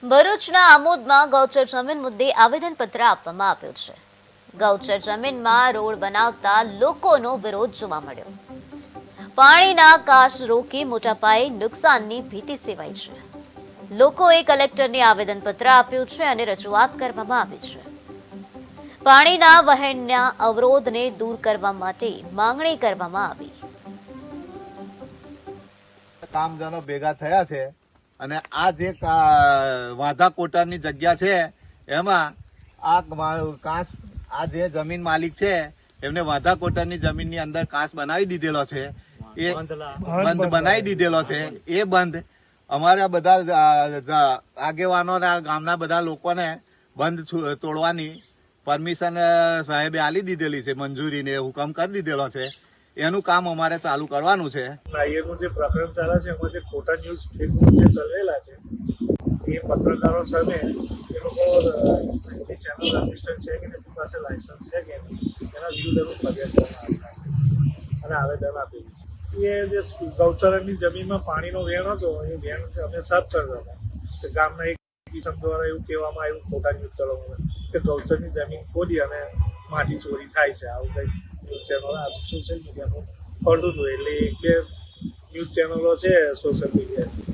ભરૂચના આમોદમાં ગૌચર જમીન મુદ્દે આવેદનપત્ર આપવામાં આવ્યું છે. ગૌચર જમીનમાં રોડ બનાવતા લોકોનો વિરોધ જોવા મળ્યો. પાણીના કાસ રોકી મોટા પાયે નુકસાનની ભીતિ સેવાઈ છે. લોકોએ કલેક્ટરને આવેદનપત્ર આપ્યું છે અને રજૂઆત કરવામાં આવી છે. પાણીના વહેણના અવરોધને દૂર કરવા માટે માંગણી કરવામાં આવી. કામજનો ભેગા થયા છે અને આ જે વાંધા કોટરની જગ્યા છે એમાં કાંસ આ જે જમીન માલિક છે એમને વાંધા કોટરની જમીનની અંદર કાંસ બનાવી દીધેલો છે. એ બંધ બનાવી દીધેલો છે. એ બંધ અમારા બધા આગેવાનો ગામના બધા લોકોને બંધ તોડવાની પરમિશન સાહેબે આલી દીધેલી છે. મંજૂરીને હુકમ કરી દીધેલો છે. એનું કામ અમારે ચાલુ કરવાનું છે. નાયરનું જે પ્રકરણ ચાલે છે એમાં જે ખોટા ન્યૂઝ ફેક ન્યૂઝ જે ચલાવેલા છે એ પત્રકારો સામે એ લોકો ચેનલ રજિસ્ટર છે કે એમની પાસે લાયસન્સ છે કે એના વિરુદ્ધ ફરિયાદ કરવામાં આવતા છે અને આવેદન આપેલું છે. એ જે ગૌચરની જમીનમાં પાણીનો વેણ હતો એ વેણ અમે સાફ કરતા હતા કે ગામના એક કિસમ દ્વારા એવું કહેવામાં આવ્યું ખોટા ન્યૂઝ ચલાવવામાં કે ગૌચરની જમીન ખોદી અને માટી ચોરી થાય છે. આવું કંઈક ન્યૂઝ ચેનલ સોશિયલ મીડિયામાં પડતું હતું એટલે એક બે ન્યૂઝ ચેનલો છે સોશિયલ મીડિયા